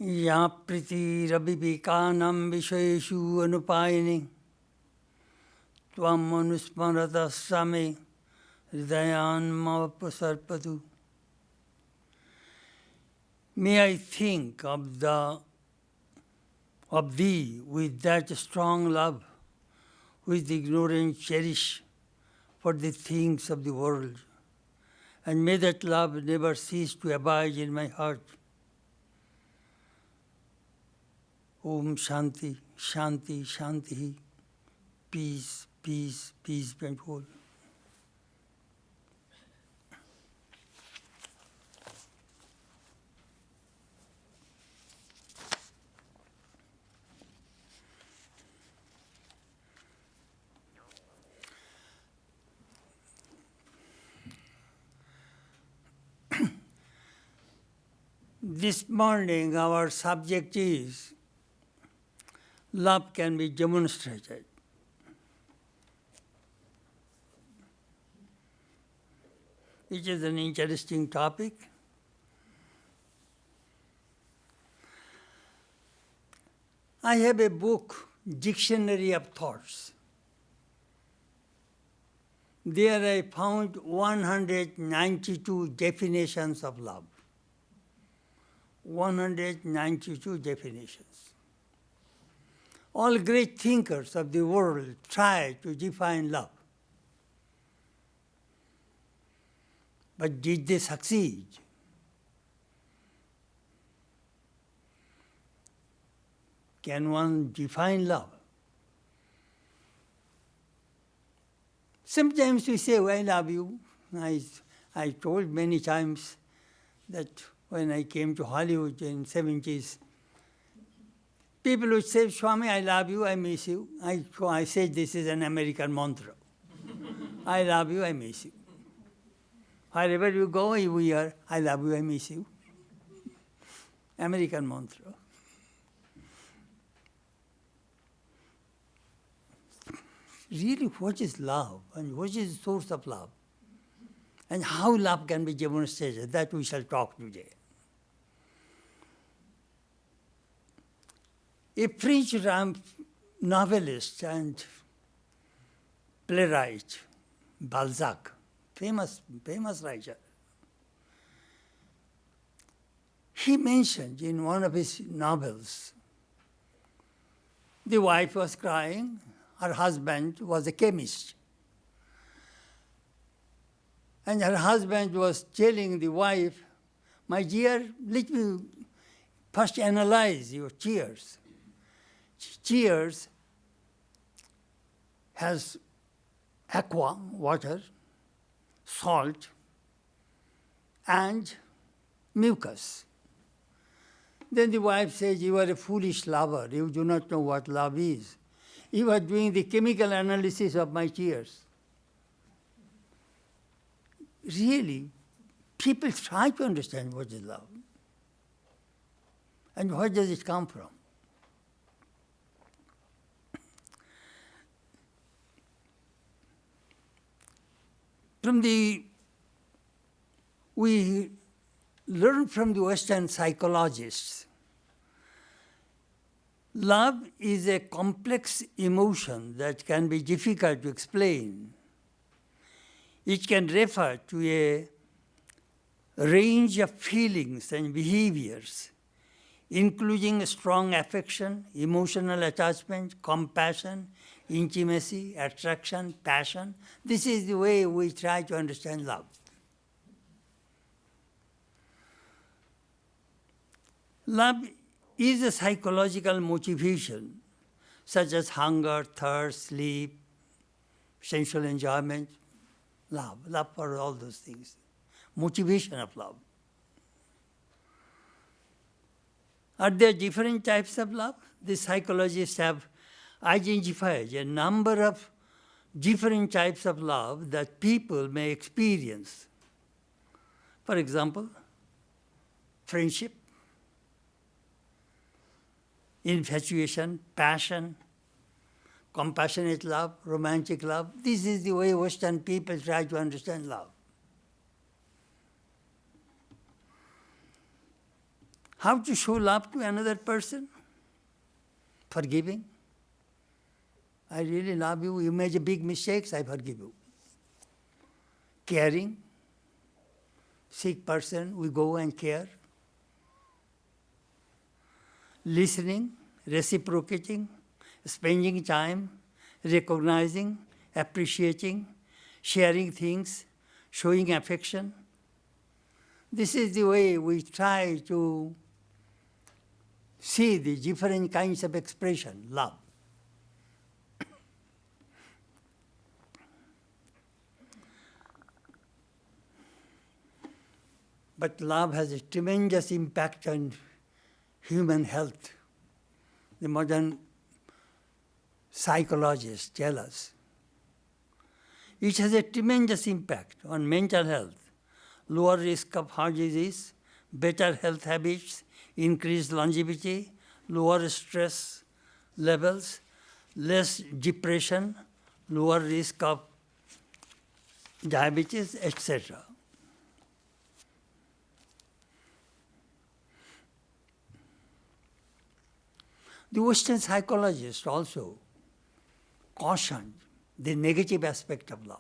या प्रीतिरविवेकानां विषयेषु अनुपायिनी त्वां अनुस्मरतः सा मे हृदयान्मवप्रसर्पतु. May I think of thee with that strong love which the ignorant cherish for the things of the world, and may that love never cease to abide in my heart. Om Shanti, Shanti, Shanti. Peace, peace, peace be and whole. This morning our subject is love can be demonstrated. Which is an interesting topic. I have a book, Dictionary of Thoughts. There I found 192 definitions of love. 192 definitions. All great thinkers of the world try to define love. But did they succeed? Can one define love? Sometimes we say, I love you. I told many times that when I came to Hollywood in the 70s, people would say, Swami, I love you, I miss you. I said this is an American mantra. I love you, I miss you. Wherever you go, we are, I love you, I miss you. American mantra. Really, what is love? And what is the source of love? And how love can be demonstrated? That we shall talk today. A French novelist and playwright, Balzac, famous writer, he mentioned in one of his novels, the wife was crying, her husband was a chemist. And her husband was telling the wife, my dear, let me first analyze your tears. Tears has aqua, water, salt, and mucus. Then the wife says, you are a foolish lover. You do not know what love is. You are doing the chemical analysis of my tears. Really, people try to understand what is love. And where does it come from? We learn from the Western psychologists, love is a complex emotion that can be difficult to explain. It can refer to a range of feelings and behaviors, including strong affection, emotional attachment, compassion, intimacy, attraction, passion. This is the way we try to understand love. Love is a psychological motivation, such as hunger, thirst, sleep, sensual enjoyment. Love for all those things. Motivation of love. Are there different types of love? The psychologists have identified a number of different types of love that people may experience. For example, friendship, infatuation, passion, compassionate love, romantic love. This is the way Western people try to understand love. How to show love to another person? Forgiving. I really love you. You made big mistakes, I forgive you. Caring. Sick person, we go and care. Listening, reciprocating, spending time, recognizing, appreciating, sharing things, showing affection. This is the way we try to see the different kinds of expression, love. But love has a tremendous impact on human health. The modern psychologists tell us. It has a tremendous impact on mental health, lower risk of heart disease, better health habits, increased longevity, lower stress levels, less depression, lower risk of diabetes, etc. The Western psychologists also cautioned the negative aspect of love.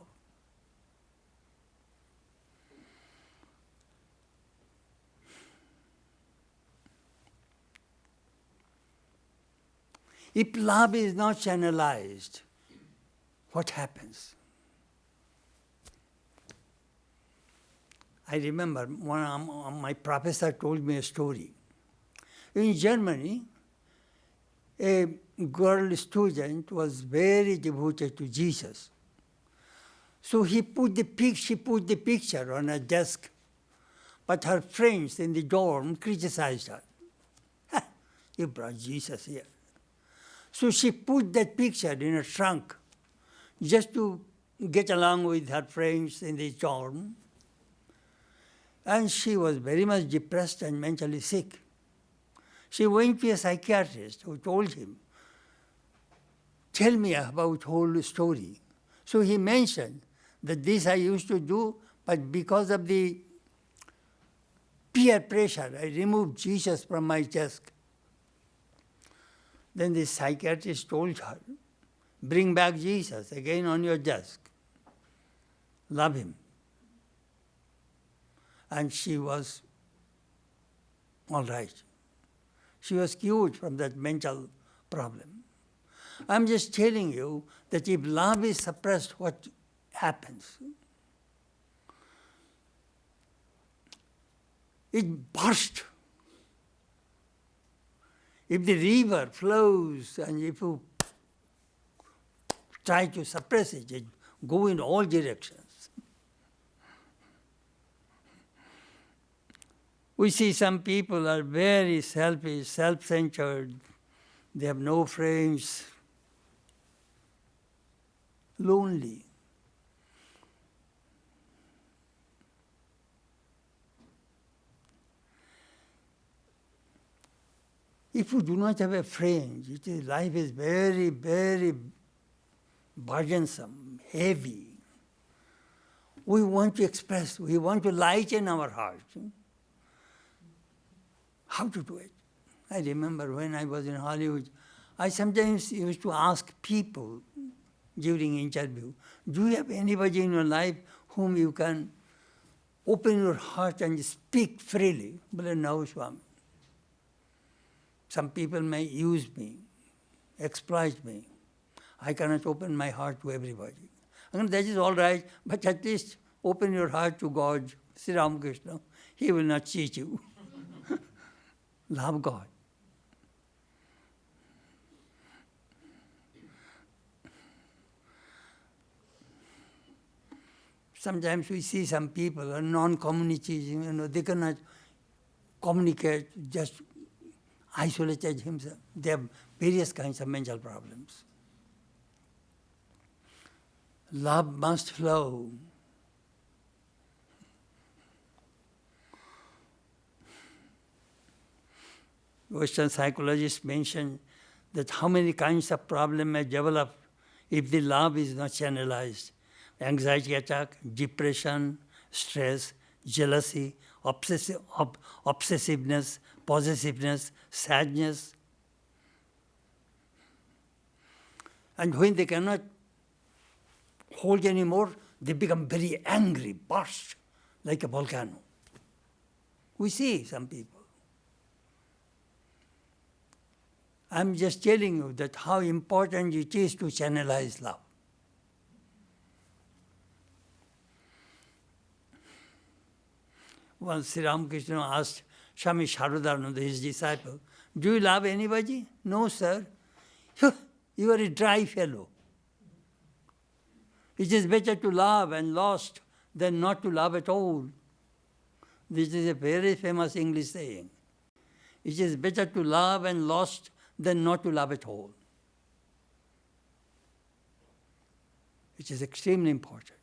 If love is not channelized, what happens? I remember my professor told me a story. In Germany, a girl student was very devoted to Jesus. So she put the picture on her desk, but her friends in the dorm criticized her. You brought Jesus here. So she put that picture in her trunk just to get along with her friends in the dorm. And she was very much depressed and mentally sick. She went to a psychiatrist who told him, tell me about whole story. So he mentioned that this I used to do, but because of the peer pressure, I removed Jesus from my desk. Then the psychiatrist told her, bring back Jesus again on your desk. Love him. And she was all right. She was cured from that mental problem. I'm just telling you that if love is suppressed, what happens? It bursts. If the river flows and if you try to suppress it, it goes in all directions. We see some people are very selfish, self-centered. They have no friends, lonely. If you do not have a friend, life is very, very burdensome, heavy. We want to express, we want to lighten our heart. How to do it? I remember when I was in Hollywood, I sometimes used to ask people during interview, do you have anybody in your life whom you can open your heart and speak freely? But no, Swami. Some people may use me, exploit me. I cannot open my heart to everybody. And that is all right, but at least open your heart to God, Sri Ramakrishna. He will not cheat you. Love God. Sometimes we see some people are non-communities, they cannot communicate, just isolated himself. They have various kinds of mental problems. Love must flow. Western psychologists mention that how many kinds of problem may develop if the love is not channelized. Anxiety attack, depression, stress, jealousy, obsessiveness, possessiveness, sadness. And when they cannot hold anymore, they become very angry, burst like a volcano. We see some people. I'm just telling you that how important it is to channelize love. Once Sri Ramakrishna asked Swami Chetanananda, his disciple, "Do you love anybody?" "No, sir." "You are a dry fellow. It is better to love and lost than not to love at all." This is a very famous English saying. It is better to love and lost than not to love at all. It is extremely important.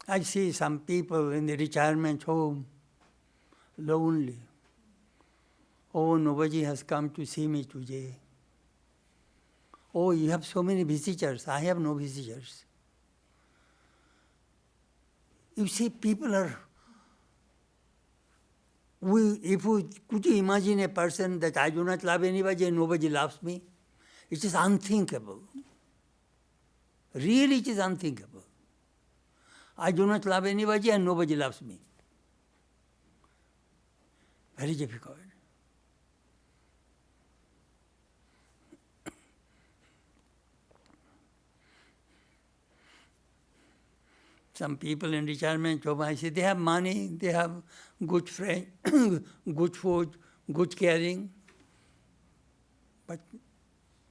I see some people in the retirement home, lonely. "Oh, nobody has come to see me today. Oh, you have so many visitors. I have no visitors." You see, people are... Could you imagine a person that I do not love anybody and nobody loves me? It is unthinkable. Really, it is unthinkable. I do not love anybody and nobody loves me. Very difficult. Some people in retirement home, I say, they have money, they have good friends, good food, good caring, but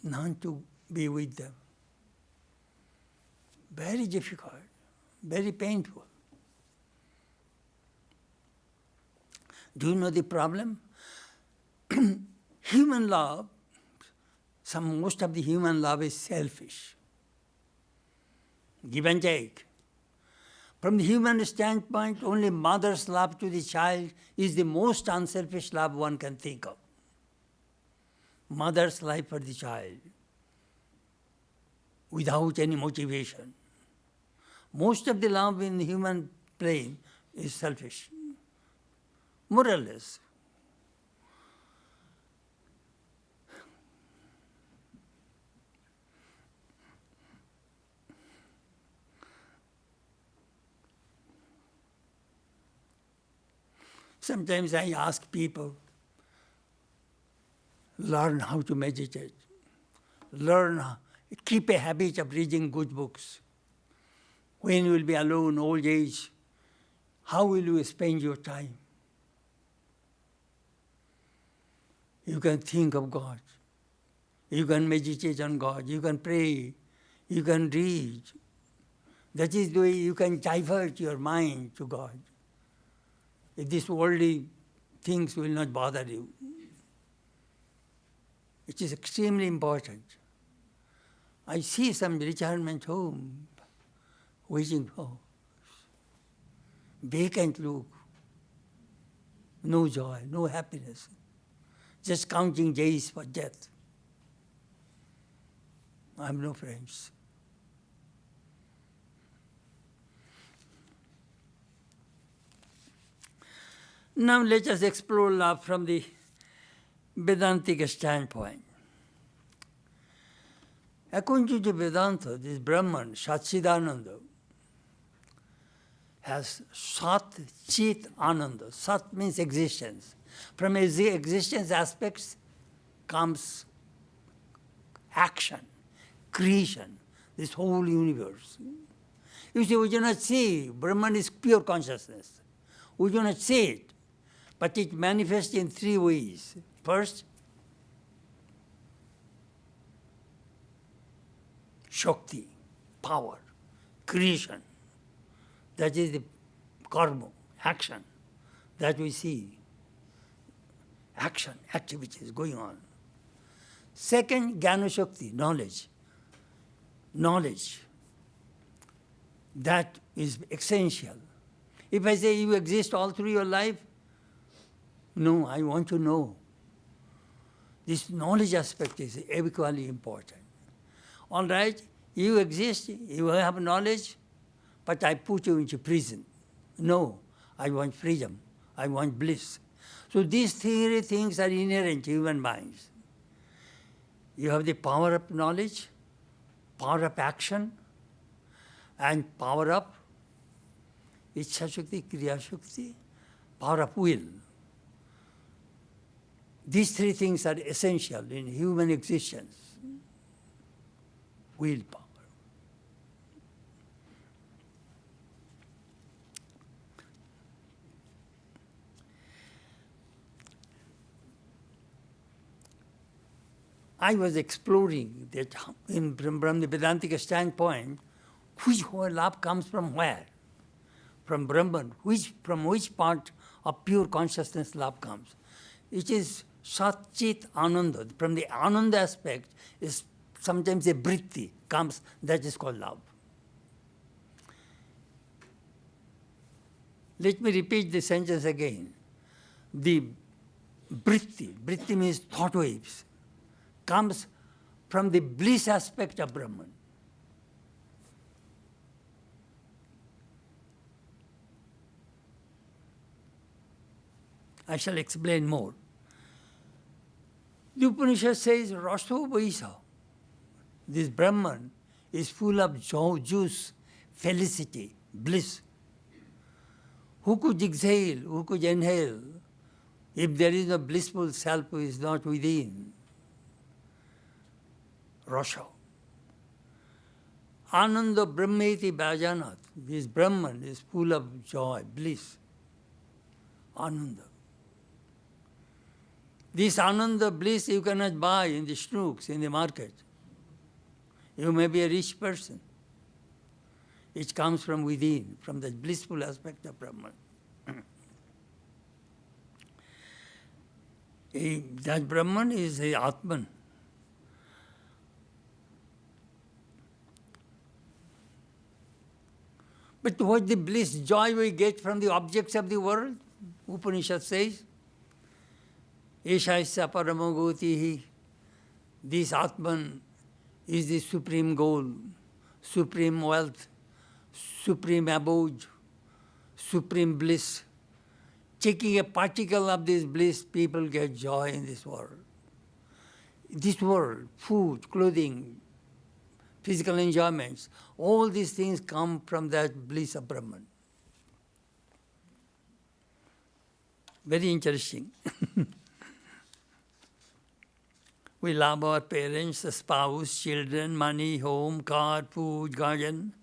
none to be with them. Very difficult, very painful. Do you know the problem? Human love, most of the human love is selfish. Give and take. From the human standpoint, only mother's love to the child is the most unselfish love one can think of. Mother's life for the child, without any motivation. Most of the love in the human plane is selfish, more or less. Sometimes I ask people, learn how to meditate. Keep a habit of reading good books. When you will be alone, old age, how will you spend your time? You can think of God. You can meditate on God. You can pray. You can read. That is the way you can divert your mind to God. These worldly things will not bother you. It is extremely important. I see some retirement home waiting for vacant look, no joy, no happiness, just counting days for death. I have no friends. Now let us explore love from the Vedantic standpoint. According to Vedanta, this Brahman, Satchidananda, has Sat Chit Ananda. Sat means existence. From existence aspects comes action, creation, this whole universe. You see, we do not see. Brahman is pure consciousness. We do not see it. But it manifests in three ways. First, Shakti, power, creation. That is the karma, action, that we see. Action, activities going on. Second, Jnana Shakti, knowledge. Knowledge. That is essential. If I say you exist all through your life, no, I want to know. This knowledge aspect is equally important. All right, You exist, you have knowledge, but I put you into prison. No, I want freedom. I want bliss. So these three things are inherent to human minds. You have the power of knowledge, power of action, and power of Ichha Shakti, Kriya Shakti, power of will. These three things are essential in human existence. Willpower. I was exploring that from the Vedantic standpoint, which love comes from where? From Brahman. From which part of pure consciousness love comes? It is Sat Chit Ananda. From the Ananda aspect, is sometimes a vritti comes, that is called love. Let me repeat the sentence again. The vritti means thought waves, comes from the bliss aspect of Brahman. I shall explain more. The Upanishad says, Raso Vaisa. This Brahman is full of juice, felicity, bliss. Who could exhale, who could inhale, if there is a blissful self who is not within? Rasa. Ananda Brahmeti Bhajanat. This Brahman is full of joy, bliss. Ananda. This Ananda bliss you cannot buy in the snooks, in the market. You may be a rich person. It comes from within, from the blissful aspect of Brahman. That Brahman is a Atman. But what the bliss, joy we get from the objects of the world? Upanishad says, Eshaisya Paramagoti. This Atman is the supreme goal, supreme wealth, supreme abode, supreme bliss. Taking a particle of this bliss, people get joy in this world. This world, food, clothing, physical enjoyments, all these things come from that bliss of Brahman. Very interesting. We love our parents, spouse, children, money, home, car, food, garden.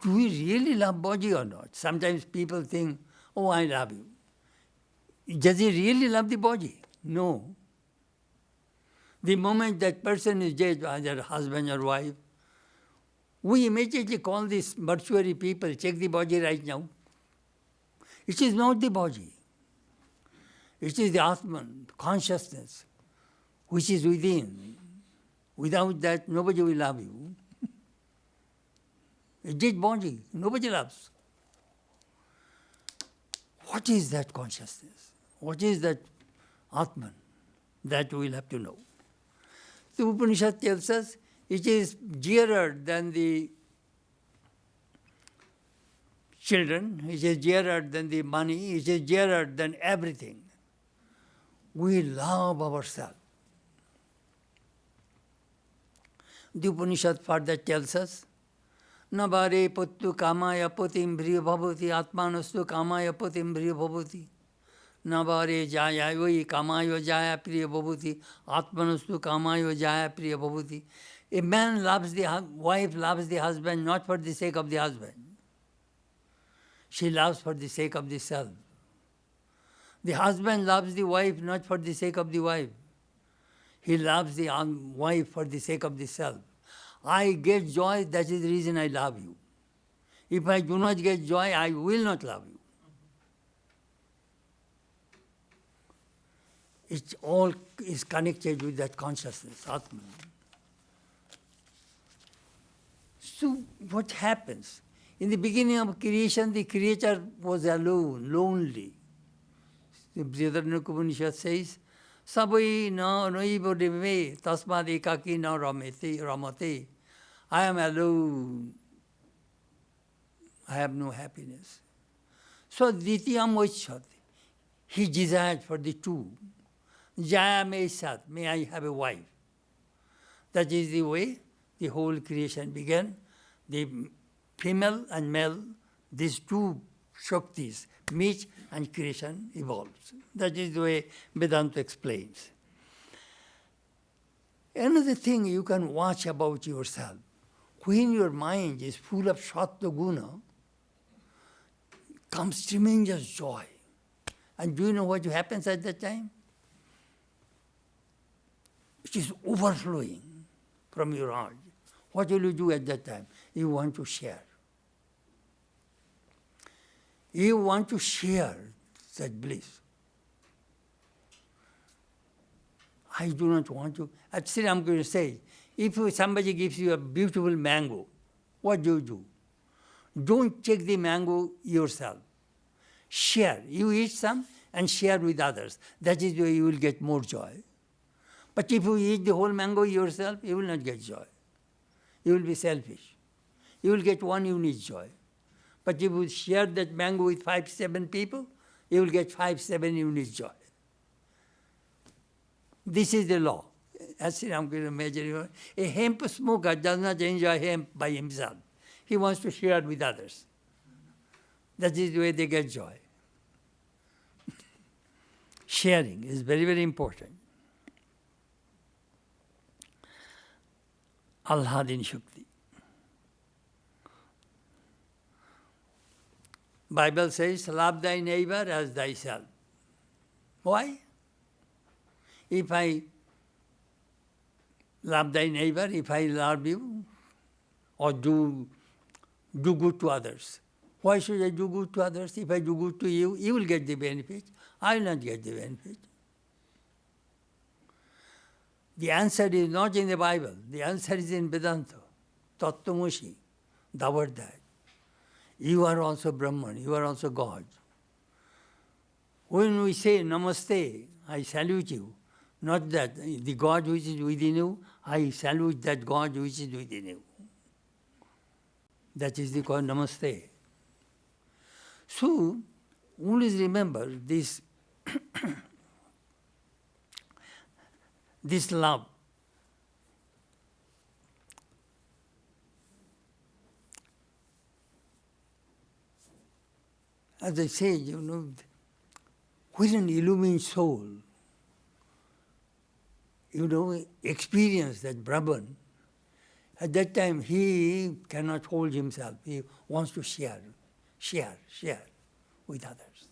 Do we really love body or not? Sometimes people think, oh, I love you. Does he really love the body? No. The moment that person is dead, either husband or wife, we immediately call these mortuary people, check the body right now. It is not the body. It is the Atman, consciousness, which is within. Without that, nobody will love you. A dead body, nobody loves. What is that consciousness? What is that Atman? That we will have to know. The Upanishad tells us it is dearer than the children, it is dearer than the money, it is dearer than everything. We love ourselves. The Upanishad further tells us, Nabare puttu kamaya putim bhriya bhavati atmanastu kamaya putim bhriya bhavati. Nabare jaya vai kamayo jaya priya bhavati atmanastu kamayo jaya priya bhavati. A man loves the wife, loves the husband not for the sake of the husband. She loves for the sake of the self. The husband loves the wife not for the sake of the wife. He loves the wife for the sake of the self. I get joy, that is the reason I love you. If I do not get joy, I will not love you. It all is connected with that consciousness, Atman. So what happens? In the beginning of creation, the creator was alone, lonely. The Upanishad says, Sabai na noibo me tasmad ekaki na ramate. I am alone. I have no happiness. So Ditiyam Vaichat, he desired for the two. Jaya me sat, may I have a wife. That is the way the whole creation began. The female and male, these two Shaktis meet and creation evolves. That is the way Vedanta explains. Another thing you can watch about yourself, when your mind is full of Sattva Guna, comes tremendous joy. And do you know what happens at that time? It is overflowing from your heart. What will you do at that time? You want to share. You want to share that bliss. I do not want to. Actually, I'm going to say, if somebody gives you a beautiful mango, what do? Don't take the mango yourself. Share. You eat some and share with others. That is where you will get more joy. But if you eat the whole mango yourself, you will not get joy. You will be selfish. You will get one unique joy. But if you share that mango with 5-7 people, you will get 5-7 unique joy. This is the law. Actually, I'm going to measure you. A hemp smoker does not enjoy hemp by himself. He wants to share with others. That is the way they get joy. Sharing is very, very important. Alhadin Shukti. Bible says, love thy neighbor as thyself. Why? If I love thy neighbor, if I love you, or do good to others. Why should I do good to others? If I do good to you, you will get the benefit. I will not get the benefit. The answer is not in the Bible. The answer is in Vedanta. Tattvamosi, thou art that. You are also Brahman, you are also God. When we say Namaste, I salute you, not that the God which is within you, I salute that God which is within you. That is the called Namaste. So, always remember this, this love. As I say, when an illumined soul, experience that Brahman, at that time he cannot hold himself. He wants to share with others.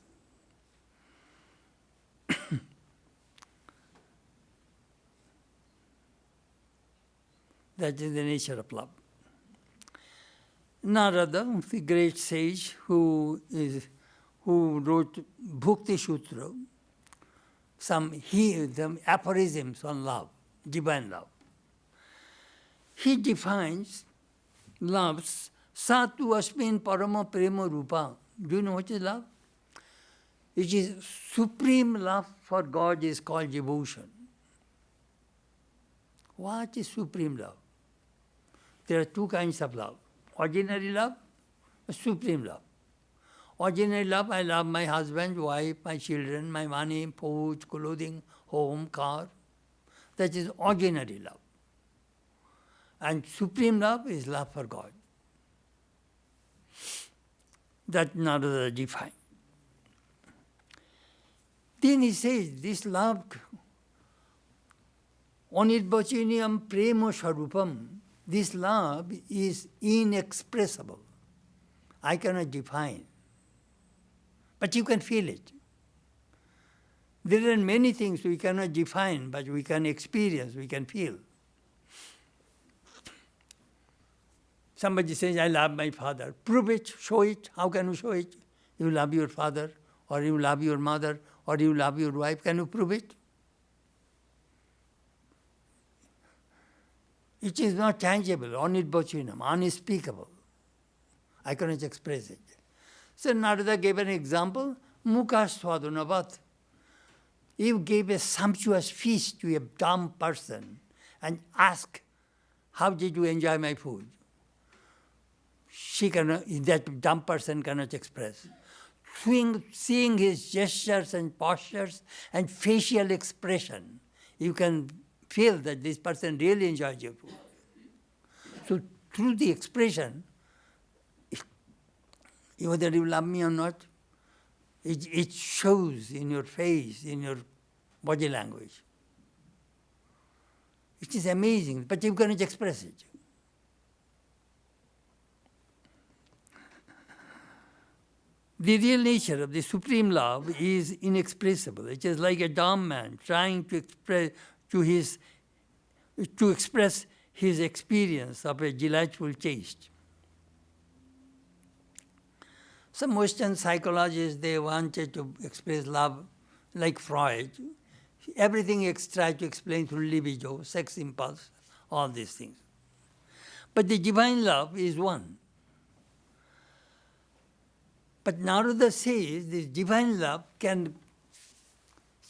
That is the nature of love. Narada, the great sage who wrote Bhukti Sutra, some aphorisms on love, divine love. He defines love, Satu Asmin Parama Prema Rupa. Do you know what is love? It is supreme love for God is called devotion. What is supreme love? There are two kinds of love. Ordinary love, supreme love. Ordinary love, I love my husband, wife, my children, my money, food, clothing, home, car. That is ordinary love. And supreme love is love for God. That Narada defined. Then he says, this love, Anirvachaniyam prema swarupam, this love is inexpressible. I cannot define. But you can feel it. There are many things we cannot define, but we can experience, we can feel. Somebody says, I love my father. Prove it, show it. How can you show it? You love your father, or you love your mother, or you love your wife. Can you prove it? It is not tangible, anirvachanam, unspeakable. I cannot express it. So Narada gave an example, mukha swadunavat. you give a sumptuous feast to a dumb person and ask, how did you enjoy my food? That dumb person cannot express. Seeing his gestures and postures and facial expression, you can feel that this person really enjoys your food. So through the expression, whether you love me or not, it shows in your face, in your body language. It is amazing, but you cannot express it. The real nature of the supreme love is inexpressible. It is like a dumb man trying to express his experience of a delightful taste. Some Western psychologists, they wanted to express love like Freud. Everything tried to explain through libido, sex impulse, all these things. But the divine love is one. But Narada says this divine love can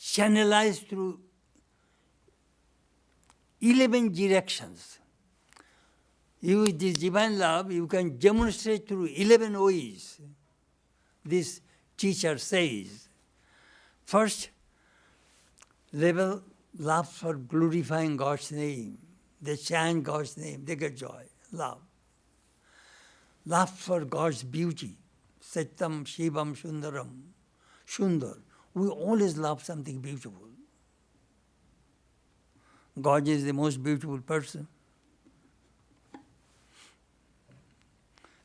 channelize through 11 directions. With this divine love, you can demonstrate through 11 ways. This teacher says, first, level love for glorifying God's name. They chant God's name, they get joy, love. Love for God's beauty. Satyam, Shivam, Sundaram. Sundar. We always love something beautiful. God is the most beautiful person.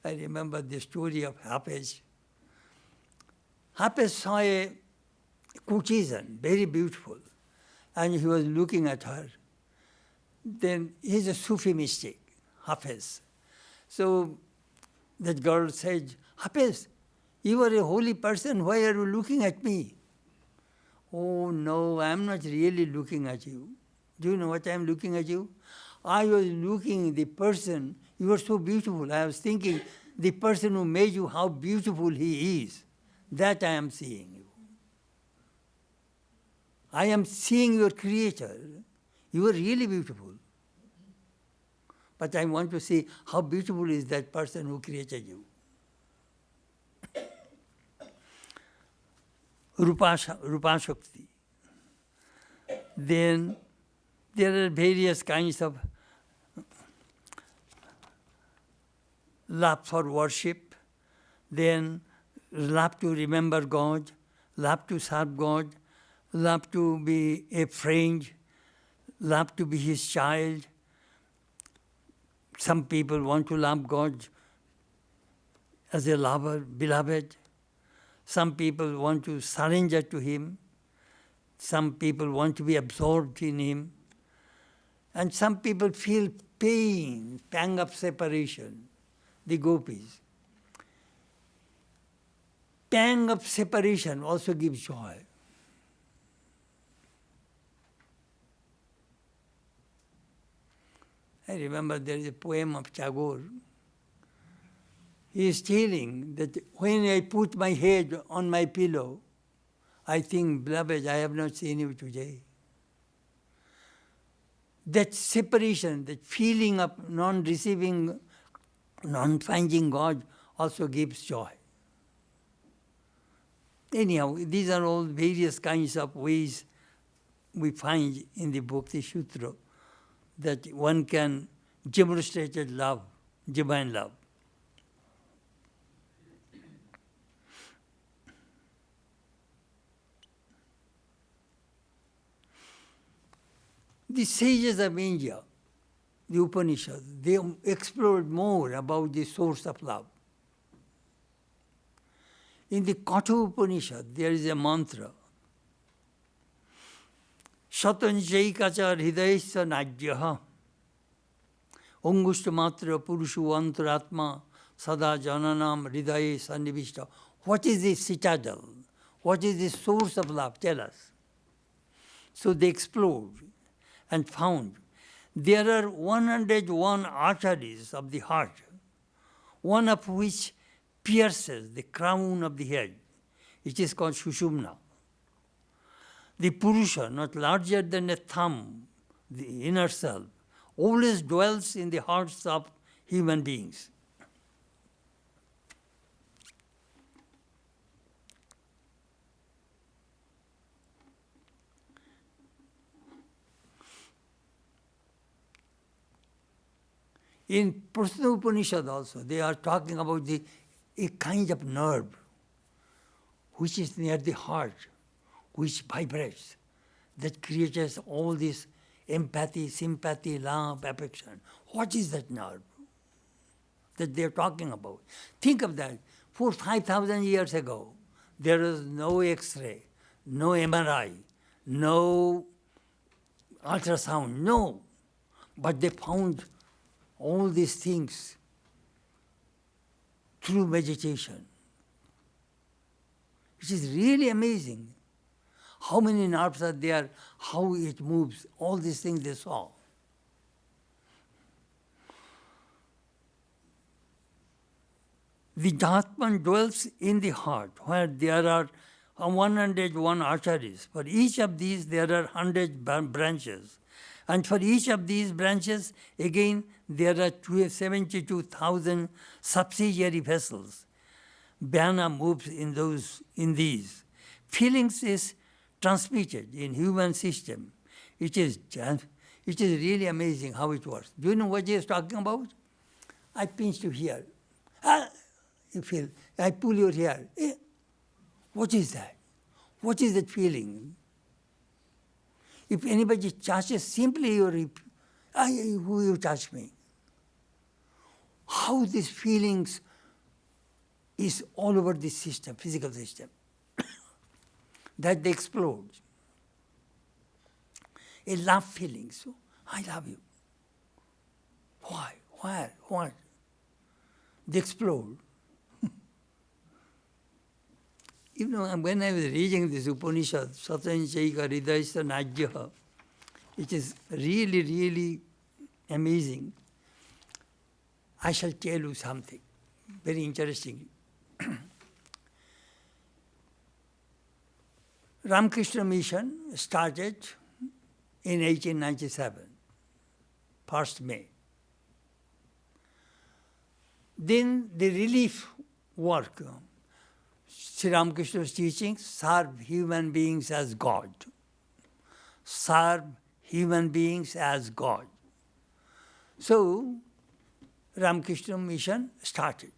I remember the story of Hafez. Hafez saw a courtesan, very beautiful, and he was looking at her. Then he's a Sufi mystic, Hafez. So that girl said, Hafez, you are a holy person, why are you looking at me? Oh no, I am not really looking at you. Do you know what I am looking at you? I was looking at the person, you are so beautiful. I was thinking, the person who made you, how beautiful he is. That I am seeing you. I am seeing your creator. You are really beautiful. But I want to see how beautiful is that person who created you. Rupa Shakti. Then there are various kinds of love for worship, then love to remember God, love to serve God, love to be a friend, love to be His child. Some people want to love God as a lover, beloved. Some people want to surrender to Him. Some people want to be absorbed in Him. And some people feel pain, pang of separation, the gopis. Pang of separation also gives joy. I remember there is a poem of Tagore. He is telling that when I put my head on my pillow, I think, beloved, I have not seen you today. That separation, that feeling of non-receiving, non-finding God also gives joy. Anyhow, these are all various kinds of ways we find in the Bhakti Sutra that one can demonstrate love, divine love. The sages of India, the Upanishads, they explored more about the source of love. In the Katha Upanishad, there is a mantra. Shatanjaikacha hridayasya najyaha Ongushtamatra purushu antaratma sada jananam hridaye sannivishta. What is the citadel? What is the source of love? Tell us. So they explored and found there are 101 arteries of the heart, one of which pierces the crown of the head. It is called Sushumna. the Purusha, not larger than a thumb, the inner self, always dwells in the hearts of human beings. In Prasna Upanishad also, they are talking about a kind of nerve which is near the heart, which vibrates, that creates all this empathy, sympathy, love, affection. What is that nerve that they are talking about? Think of that. 5,000 years ago, there was no X-ray, no MRI, no ultrasound, no. But they found all these things through meditation. It is really amazing how many nerves are there, how it moves, all these things they saw. The Atman dwells in the heart, where there are 101 arteries. For each of these, there are 100 branches. And for each of these branches, again, there are 72,000 subsidiary vessels. Jnana moves in these. Feelings is transmitted in human system. It is really amazing how it works. Do you know what he is talking about? I pinch you here. You feel. I pull your hair. What is that? What is that feeling? If anybody touches simply your hip, who you touch me? How these feelings is all over this system, physical system, that they explode. A love feeling, so I love you. Why? Where? What? They explode. You know, when I was reading this Upanishad, Satanchaika Hridayastha Najyaha, it is really, really amazing. I shall tell you something very interesting. Ramakrishna Mission started in 1897, 1st May. Then the relief work, Sri Ramakrishna's teachings, serve human beings as God. Serve human beings as God. So, Ramakrishna Mission started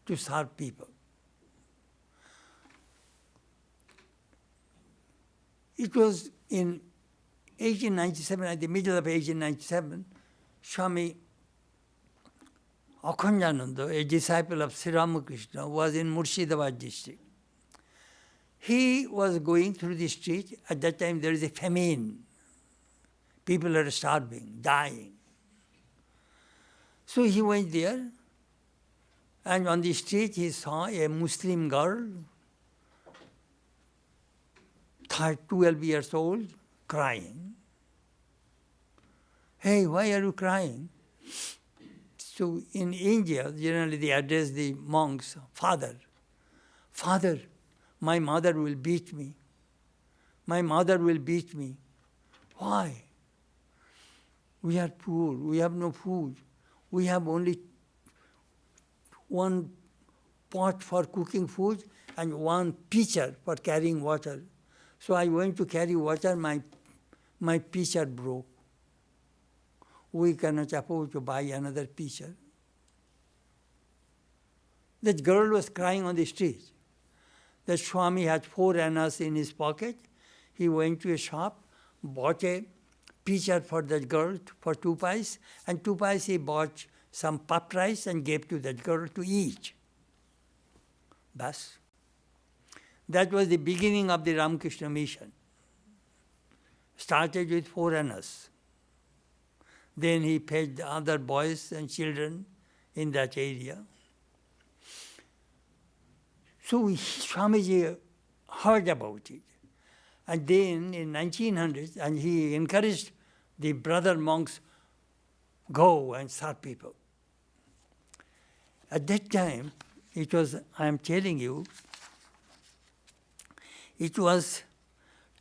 to serve people. It was in 1897, at the middle of 1897, Swami Akhandananda, a disciple of Sri Ramakrishna, was in Murshidabad district. He was going through the street. At that time, there is a famine. People are starving, dying. So he went there, and on the street he saw a Muslim girl, 12 years old, crying. Hey, why are you crying? So in India, generally they address the monks, Father, Father, my mother will beat me. My mother will beat me. Why? We are poor, we have no food. We have only one pot for cooking food and one pitcher for carrying water. So I went to carry water, my pitcher broke. We cannot afford to buy another pitcher. That girl was crying on the street. The Swami had 4 annas in his pocket. He went to a shop, bought a pitcher for that girl for 2 pice, and 2 pice he bought some puffed rice and gave to that girl to eat. Bas. That was the beginning of the Ramakrishna Mission. Started with 4 annas. Then he fed other boys and children in that area. So Swamiji heard about it. And then in 1900, and he encouraged the brother monks, go and serve people. At that time, it was, I am telling you, it was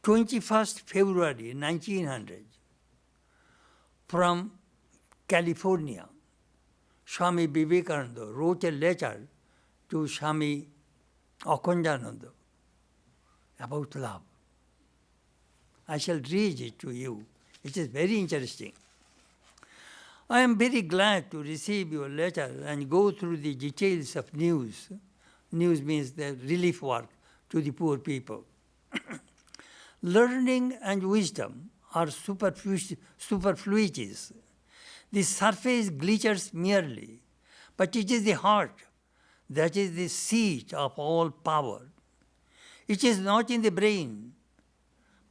21st February 1900, from California, Swami Vivekananda wrote a letter to Swami Akhandananda about love. I shall read it to you. It is very interesting. I am very glad to receive your letter and go through the details of news. News means the relief work to the poor people. Learning and wisdom are superfluities. The surface glitters merely, but it is the heart that is the seat of all power. It is not in the brain,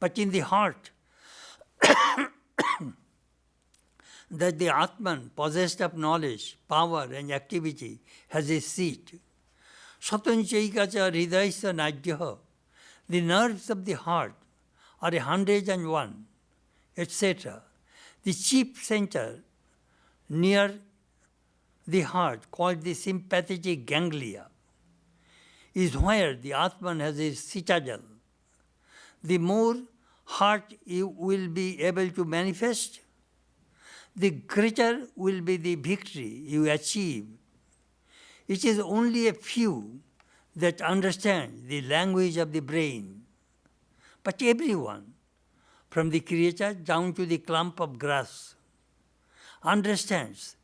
but in the heart that the Atman, possessed of knowledge, power and activity, has a seat. Satanchaikacha hridayasya nadyaha, the nerves of the heart are 101, etc. The chief center near the heart, called the sympathetic ganglia, is where the Atman has a citadel. The more heart you will be able to manifest, the greater will be the victory you achieve. It is only a few that understand the language of the brain. But everyone, from the creator down to the clump of grass, understands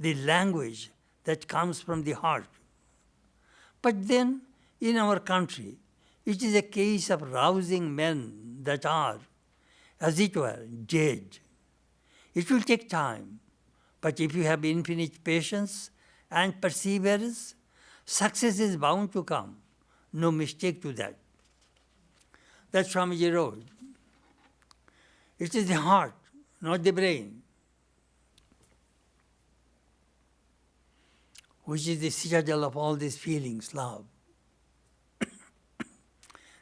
the language that comes from the heart. But then, in our country, it is a case of rousing men that are, as it were, dead. It will take time, but if you have infinite patience and perseverance, success is bound to come. No mistake to that. That's Swamiji wrote. It is the heart, not the brain, which is the citadel of all these feelings, love.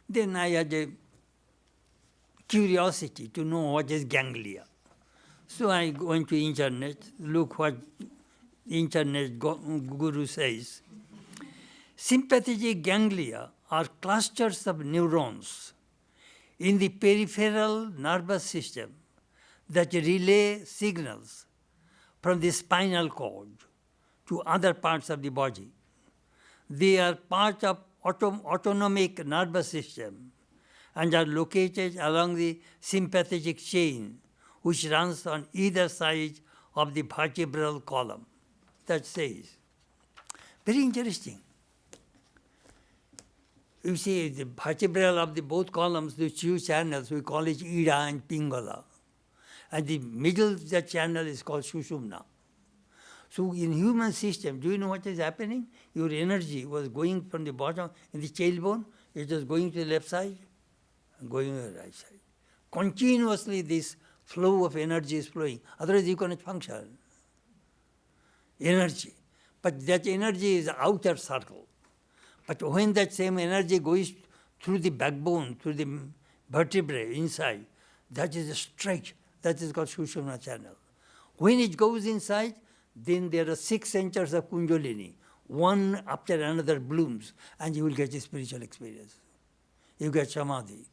Then I had a curiosity to know what is ganglia. So I go into internet, look what internet guru says. Sympathetic ganglia are clusters of neurons in the peripheral nervous system that relay signals from the spinal cord to other parts of the body. They are part of autonomic nervous system and are located along the sympathetic chain which runs on either side of the vertebral column. That says. Very interesting. You see, the vertebral of the both columns, the two channels, we call it Ida and Pingala. And the middle of that channel is called Sushumna. So in human system, do you know what is happening? Your energy was going from the bottom in the tailbone, it was going to the left side and going to the right side. Continuously this flow of energy is flowing, otherwise you cannot function. Energy. But that energy is outer circle. But when that same energy goes through the backbone, through the vertebrae inside, that is straight. That is called Sushumna channel. When it goes inside, then there are 6 centers of Kundalini. One after another blooms, and you will get a spiritual experience. You get Samadhi.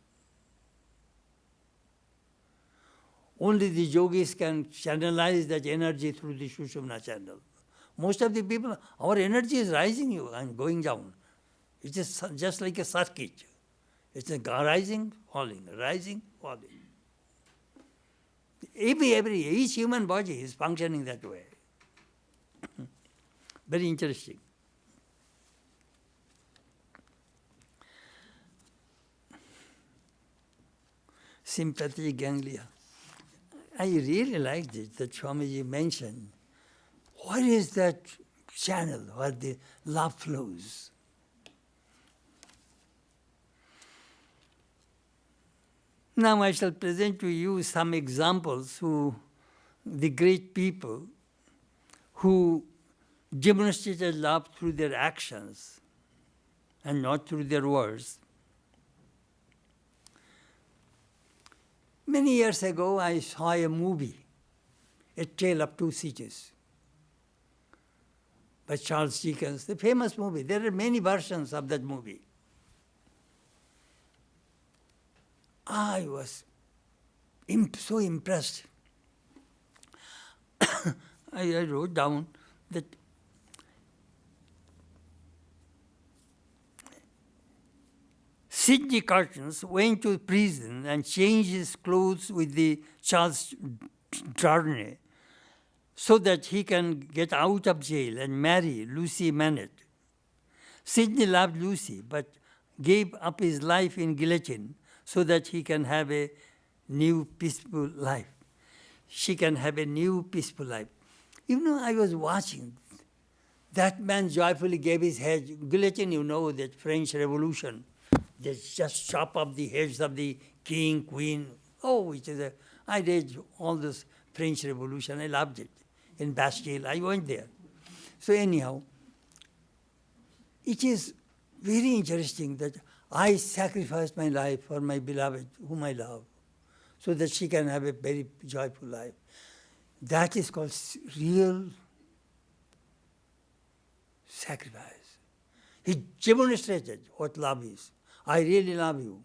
Only the yogis can channelize that energy through the Sushumna channel. Most of the people, our energy is rising and going down. It is just like a circuit. It's a rising, falling, rising, falling. Each human body is functioning that way. Very interesting. Sympathetic ganglia. I really liked it that Swamiji mentioned. What is that channel where the love flows? Now I shall present to you some examples who the great people who demonstrated love through their actions and not through their words. Many years ago, I saw a movie, A Tale of Two Cities, by Charles Dickens, the famous movie. There are many versions of that movie. I was so impressed. I wrote down that Sidney Cartons went to prison and changed his clothes with the Charles Darnay so that he can get out of jail and marry Lucy Manet. Sidney loved Lucy, but gave up his life in guillotine so that he can have a new peaceful life. She can have a new peaceful life. I was watching. That man joyfully gave his head. Guillotine, that French Revolution. They just chop off the heads of the king, queen. I read all this French Revolution. I loved it. In Bastille, I went there. So anyhow, it is very interesting that I sacrificed my life for my beloved, whom I love, so that she can have a very joyful life. That is called real sacrifice. He demonstrated what love is. I really love you.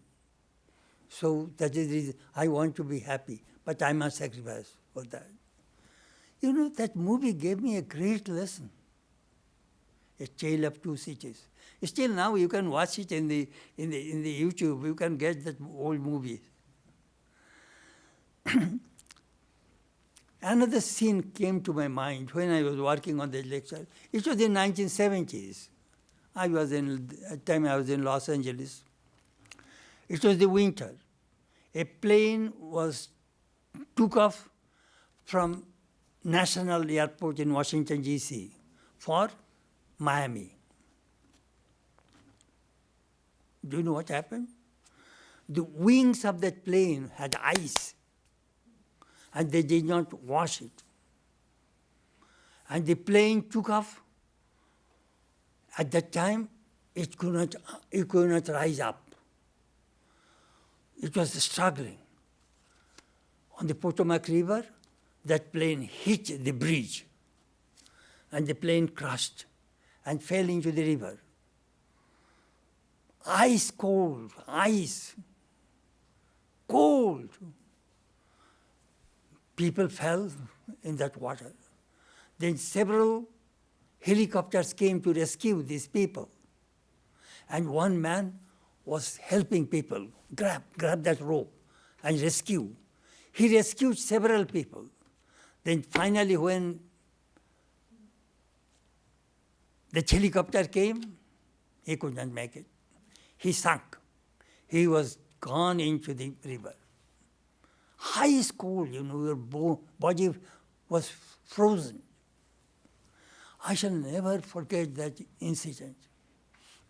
So that is the reason I want to be happy, but I must sacrifice for that. That movie gave me a great lesson. A Tale of Two Cities. Still now you can watch it in the YouTube. You can get that old movie. Another scene came to my mind when I was working on the lecture. It was in 1970s. At the time I was in Los Angeles. It was the winter. A plane took off from National Airport in Washington, D.C. for Miami. Do you know what happened? The wings of that plane had ice, and they did not wash it. And the plane took off. At that time, it could not rise up. It was struggling. On the Potomac River, that plane hit the bridge, and the plane crashed and fell into the river. Ice cold, ice, cold. People fell in that water. Then several helicopters came to rescue these people. And one man was helping people grab that rope and rescue. He rescued several people. Then finally when the helicopter came, he could not make it. He sunk. He was gone into the river. Ice cold, your body was frozen. I shall never forget that incident.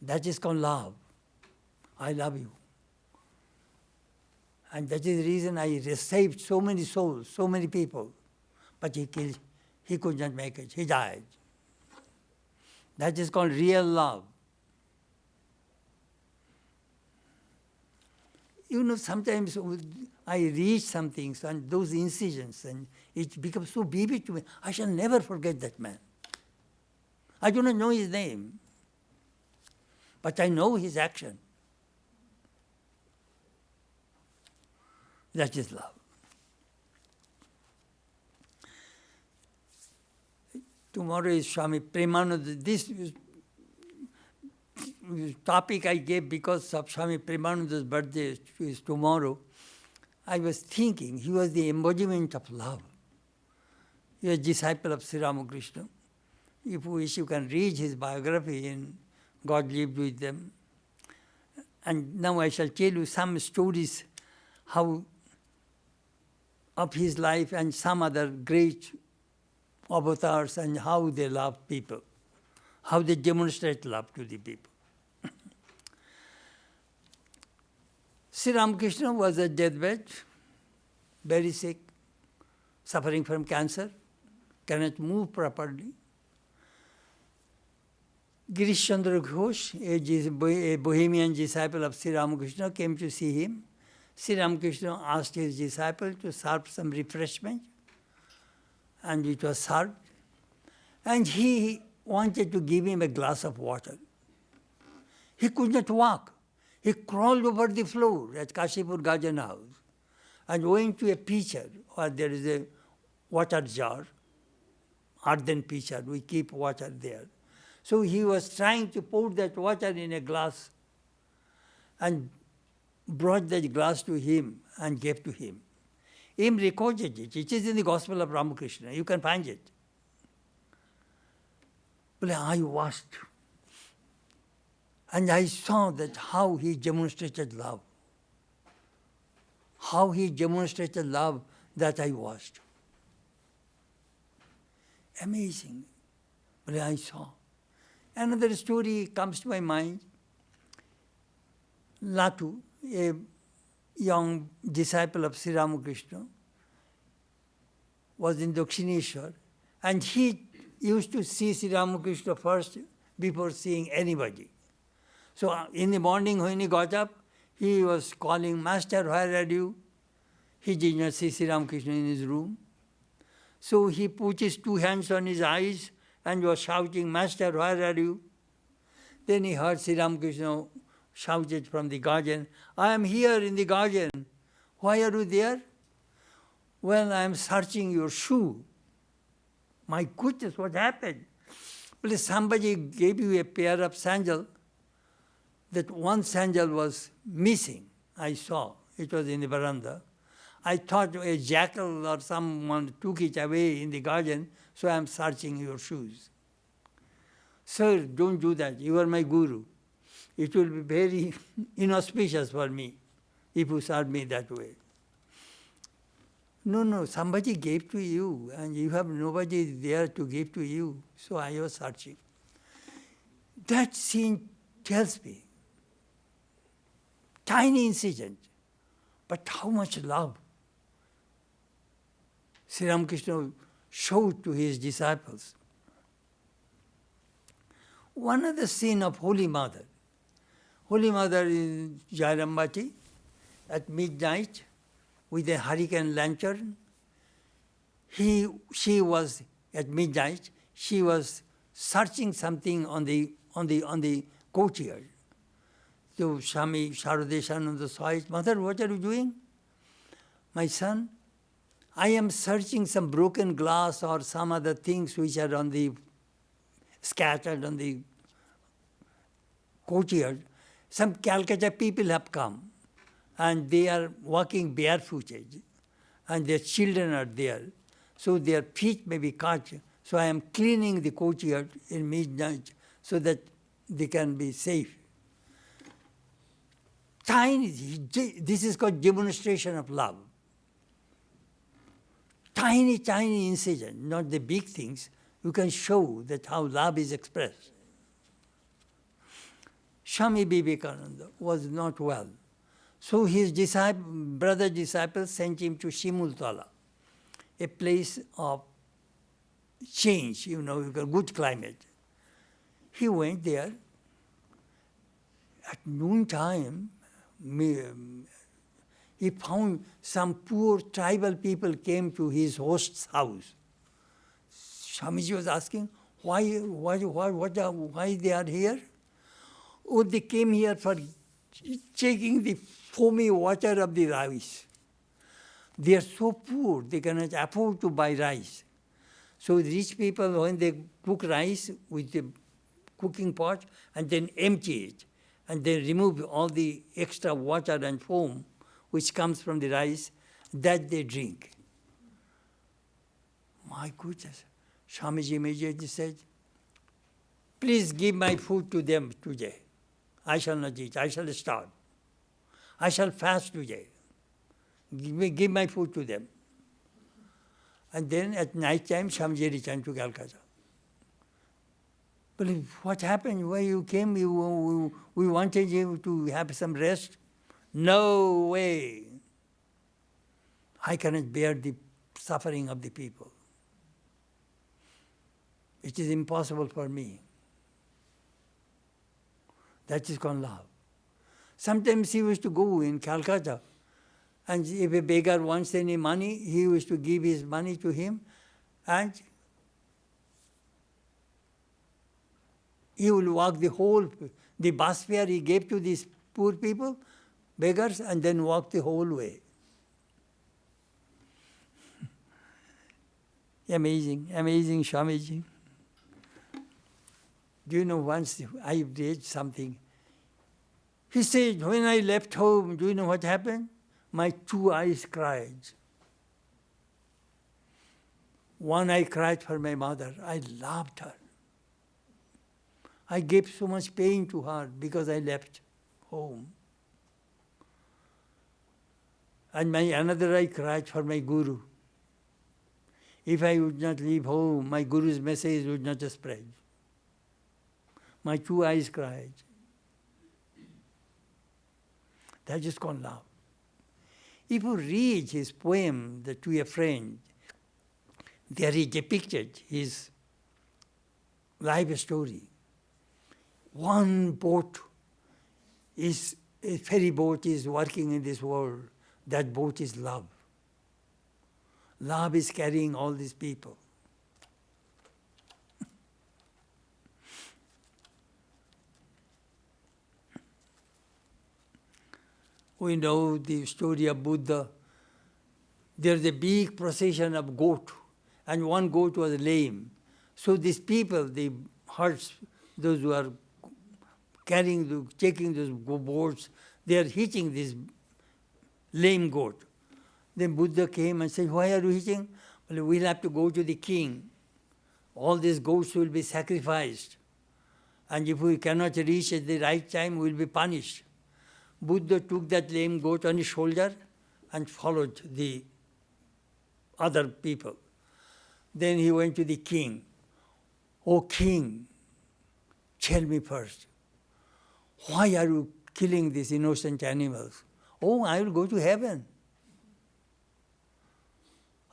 That is called love. I love you. And that is the reason I saved so many souls, so many people. But he could not make it. He died. That is called real love. Sometimes I read some things and those incidents, and it becomes so vivid to me. I shall never forget that man. I do not know his name, but I know his action. That is love. Tomorrow is Swami Premananda. This topic I gave because of Swami Premananda's birthday is tomorrow. I was thinking he was the embodiment of love. He was a disciple of Sri Ramakrishna. If you wish, you can read his biography in God Lived With Them. And now I shall tell you some stories of his life and some other great avatars and how they love people, how they demonstrate love to the people. Sri Ramakrishna was at deathbed, very sick, suffering from cancer, cannot move properly. Girish Chandra Ghosh, a Bohemian disciple of Sri Ramakrishna, came to see him. Sri Ramakrishna asked his disciple to serve some refreshment, and it was served. And he wanted to give him a glass of water. He could not walk. He crawled over the floor at Kashipur Gajan house and went to a pitcher, or there is a water jar, earthen pitcher, we keep water there. So he was trying to pour that water in a glass and brought that glass to him and gave to him. Him recorded it. It is in the Gospel of Ramakrishna. You can find it. But I watched and I saw that how he demonstrated love. How he demonstrated love that I watched. Amazing. But I saw. Another story comes to my mind. Latu, a young disciple of Sri Ramakrishna, was in Dakshineshwar, and he used to see Sri Ramakrishna first before seeing anybody. So in the morning when he got up, he was calling, "Master, where are you?" He did not see Sri Ramakrishna in his room. So he put his two hands on his eyes and was shouting, "Master, where are you?" Then he heard Sri Ramakrishna shouted from the garden, "I am here in the garden. Why are you there?" "Well, I am searching your shoe." "My goodness, what happened?" "Well, somebody gave you a pair of sandals. That one sandal was missing. I saw. It was in the veranda. I thought a jackal or someone took it away in the garden, so I am searching your shoes." "Sir, don't do that. You are my guru. It will be very inauspicious for me if you serve me that way." No, somebody gave to you, and you have nobody there to give to you, so I was searching." That scene tells me, tiny incident, but how much love Sri Ramakrishna showed to his disciples. One other scene of Holy Mother. Holy Mother in Jairambati at midnight with a hurricane lantern. She was at midnight. She was searching something on the courtyard. So Swami Sharadeshananda saw it. "Mother, what are you doing?" "My son, I am searching some broken glass or some other things which are scattered on the courtyard. Some Calcutta people have come and they are walking barefooted and their children are there. So their feet may be cut. So I am cleaning the courtyard in midnight so that they can be safe." Tiny, this is called demonstration of love. Tiny incident, not the big things. You can show that how love is expressed. Swami Vivekananda was not well. So his brother disciples sent him to Shimultala, a place of change, good climate. He went there. At noontime, he found some poor tribal people came to his host's house. Swamiji was asking, why they are here? "Oh, they came here for taking the foamy water of the rice. They are so poor, they cannot afford to buy rice. So rich people, when they cook rice with the cooking pot and then empty it, and they remove all the extra water and foam which comes from the rice, that they drink." My goodness. Swamiji immediately said, "Please give my food to them today. I shall not eat. I shall starve. I shall fast today. Give my food to them." And then at night time, Swamiji returned to Calcutta. "But what happened? Why you came? We wanted you to have some rest." "No way. I cannot bear the suffering of the people. It is impossible for me." That is called love. Sometimes he used to go in Calcutta, and if a beggar wants any money, he used to give his money to him, and he will walk the bus fare he gave to this poor people, beggars, and then walk the whole way. Amazing, amazing Swamiji. Do you know, once I read something. He said, when I left home, do you know what happened? My two eyes cried. One eye cried for my mother. I loved her. I gave so much pain to her because I left home. And my another eye cried for my Guru. If I would not leave home, my Guru's message would not spread. My two eyes cried. That is called love. If you read his poem, To a Friend, there he depicted his life story. One boat is, a ferry boat is working in this world. That boat is love. Love is carrying all these people. We know the story of Buddha. There's a big procession of goat, and one goat was lame. So these people, the herds, those who are taking those boats, they are hitching this lame goat. Then Buddha came and said, why are you hitching? Well, we'll have to go to the king. All these goats will be sacrificed. And if we cannot reach at the right time, we'll be punished. Buddha took that lame goat on his shoulder and followed the other people. Then he went to the king. Oh king, tell me first, why are you killing these innocent animals? Oh, I will go to heaven.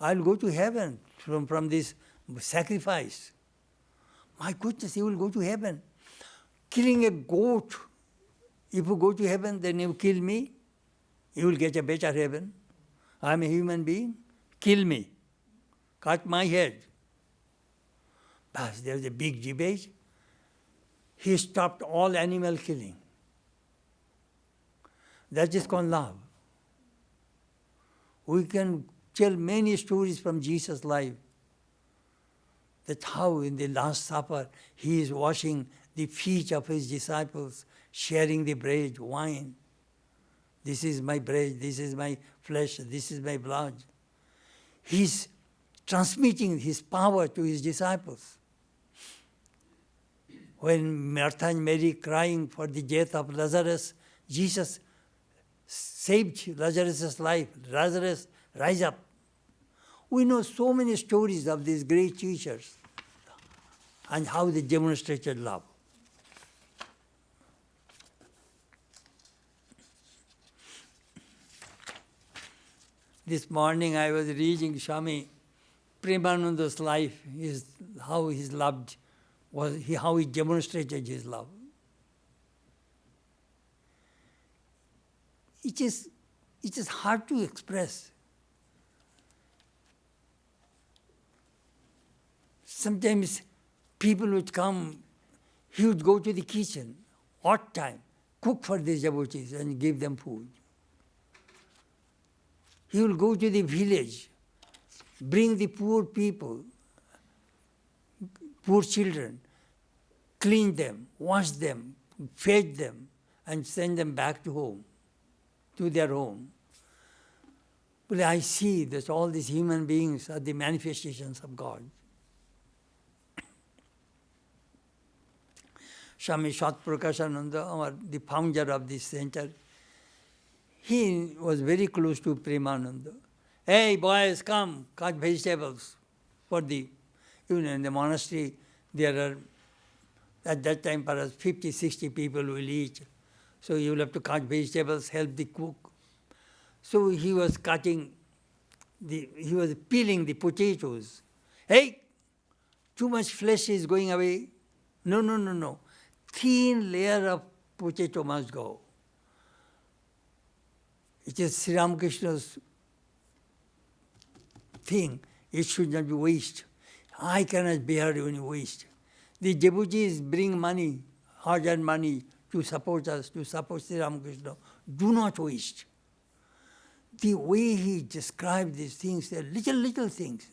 I will go to heaven from this sacrifice. My goodness, you will go to heaven. Killing a goat, if you go to heaven, then you kill me, you will get a better heaven. I am a human being, kill me, cut my head. But there was a big debate. He stopped all animal killing. That is called love. We can tell many stories from Jesus' life, that how in the Last Supper he is washing the feet of his disciples, sharing the bread, wine. This is my bread, this is my flesh, this is my blood. He's transmitting his power to his disciples. When Martha and Mary crying for the death of Lazarus, Jesus saved Lazarus' life. Lazarus, rise up. We know so many stories of these great teachers and how they demonstrated love. This morning I was reading Swami Premananda's life, how his loved how he demonstrated his love. It is hard to express. Sometimes people would come, he would go to the kitchen, odd time, cook for these devotees and give them food. He will go to the village, bring the poor people, poor children, clean them, wash them, feed them, and send them back to home, to their home. But I see that all these human beings are the manifestations of God. Swami Chetanananda, the founder of this center, he was very close to Premananda. Hey boys, come, cut vegetables for the, in the monastery, there are, at that time perhaps 50, 60 people will eat. So you will have to cut vegetables, help the cook. So he was he was peeling the potatoes. Hey, too much flesh is going away. No. Thin layer of potato must go. It is Sri Ramakrishna's thing. It should not be waste. I cannot bear any waste. The devotees bring money, hard-earned money, to support us, to support Sri Ramakrishna. Do not waste. The way he described these things, they're little things.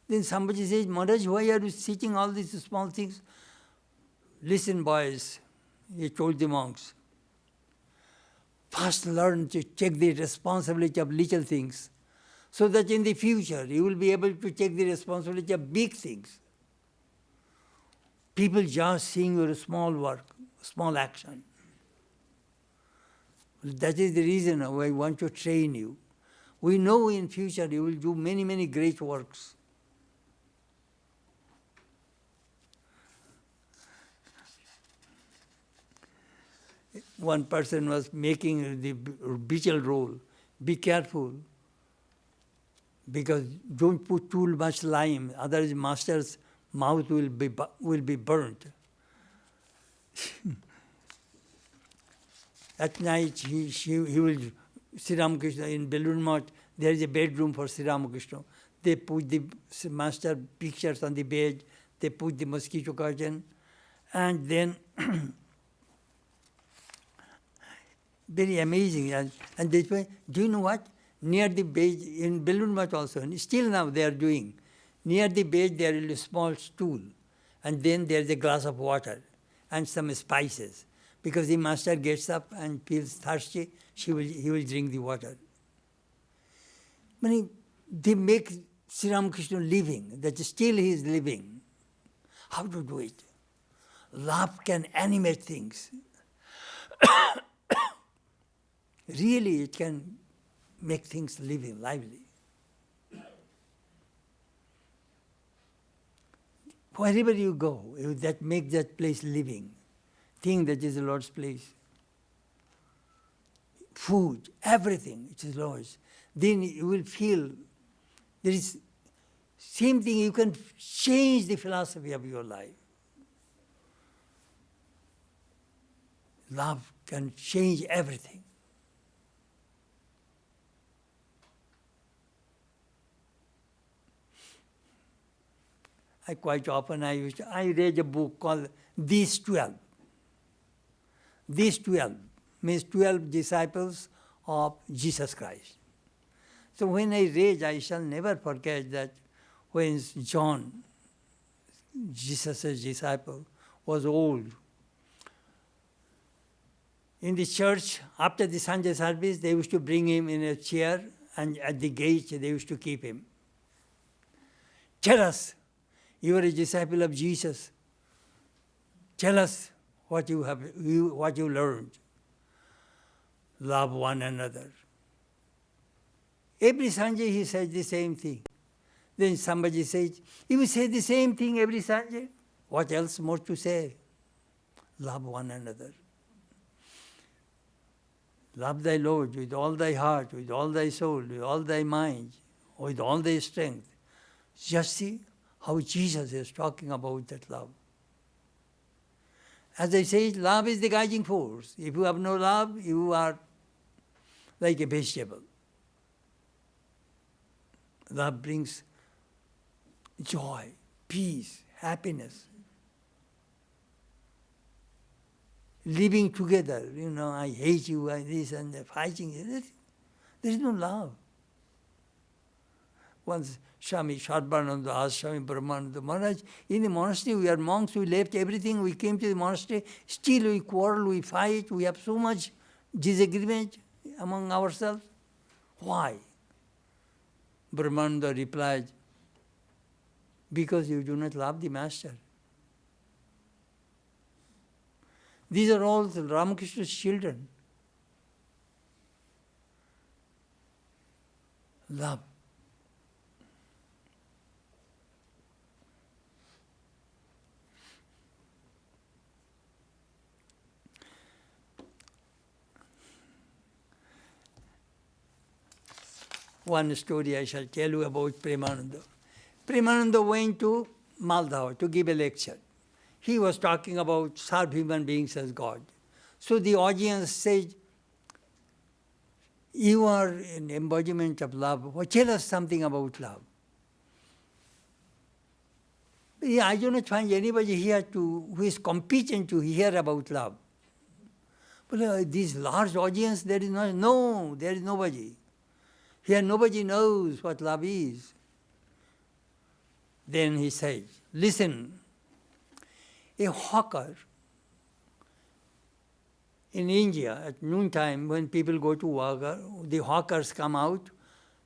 Then somebody says, Maharaj, why are you teaching all these small things? Listen, boys, he told the monks. First learn to take the responsibility of little things, so that in the future you will be able to take the responsibility of big things. People just seeing your small work, small action. That is the reason why I want to train you. We know in future you will do many great works. One person was making the beetle roll. Be careful, because don't put too much lime, otherwise master's mouth will be burnt. At night he will, Sri Ramakrishna, in Balloon Math, there is a bedroom for Sri Ramakrishna. They put the master pictures on the bed, they put the mosquito curtain, and then very amazing. And this way, do you know what? Near the bed, in Balloon Math also, and still now they are doing, near the bed there is a small stool, and then there is a glass of water and some spices. Because the master gets up and feels thirsty, he will drink the water. They make Sri Ramakrishna living, that still he is living. How to do it? Love can animate things. Really, it can make things living, lively. Wherever you go, that make that place living. Think that is the Lord's place. Food, everything, it is Lord's. Then you will feel there is same thing, you can change the philosophy of your life. Love can change everything. Quite often I read a book called These 12. These 12 means 12 disciples of Jesus Christ. So when I read, I shall never forget that when John, Jesus' disciple, was old, in the church, after the Sunday service, they used to bring him in a chair, and at the gate they used to keep him. Tell us, you are a disciple of Jesus. Tell us what you learned. Love one another. Every Sunday he says the same thing. Then somebody says, you say the same thing every Sunday? What else more to say? Love one another. Love thy Lord with all thy heart, with all thy soul, with all thy mind, with all thy strength. Just see how Jesus is talking about that love. As I say, love is the guiding force. If you have no love, you are like a vegetable. Love brings joy, peace, happiness. Living together, I hate you, this and that, fighting. There is no love. Once Swami Chetanananda asked Swami Brahmananda, Maharaj, in the monastery we are monks, we left everything, we came to the monastery, still we quarrel, we fight, we have so much disagreement among ourselves. Why? Brahmananda replied, because you do not love the Master. These are all Ramakrishna's children. Love. One story I shall tell you about Premananda. Premananda went to Maldav to give a lecture. He was talking about serve human beings as God. So the audience said, you are an embodiment of love. Well, tell us something about love. I do not find anybody here who is competent to hear about love. But this large audience, there is no, there is nobody. Here nobody knows what love is. Then he says, listen, a hawker in India at noontime when people go to work, the hawkers come out.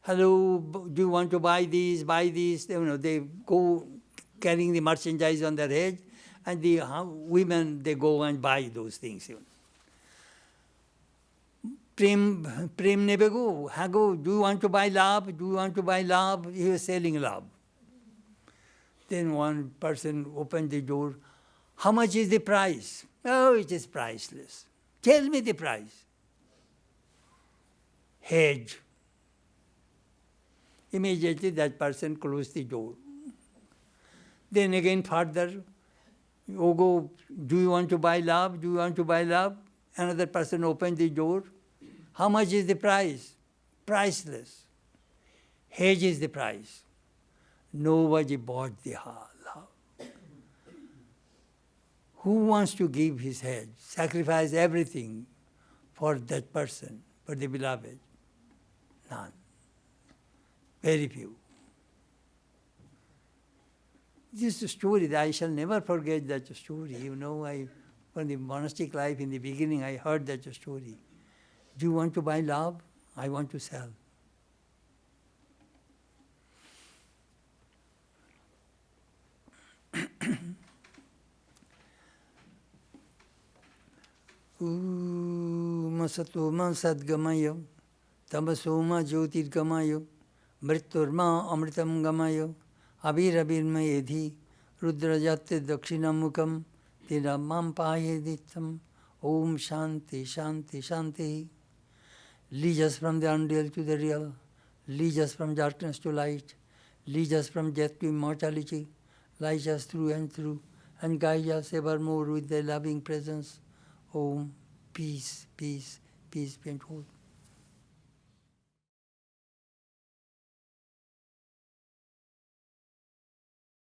Hello, do you want to buy this, buy this? They go carrying the merchandise on their head, and the women, they go and buy those things. Prem never go. Hago, do you want to buy love? Do you want to buy love? He was selling love. Then one person opened the door. How much is the price? Oh, it is priceless. Tell me the price. Hedge. Immediately that person closed the door. Then again further, you go, do you want to buy love? Do you want to buy love? Another person opened the door. How much is the price? Priceless. Hedge is the price. Nobody bought the love. Who wants to give his head, sacrifice everything for that person, for the beloved? None. Very few. This is a story that I shall never forget that story. From the monastic life in the beginning, I heard that story. Do you want to buy love? I want to sell. Masatoma sadgamayo, tamasoma jyotirgamayo, mriturma amritam gamayo, abirabirma edhi, rudrajate dakshinamukam, tiramam payeditam, om shanti, shanti, shanti. Lead us from the unreal to the real, lead us from darkness to light, lead us from death to immortality, light us through, and guide us evermore with thy loving presence. Om, peace, peace, peace be and hold.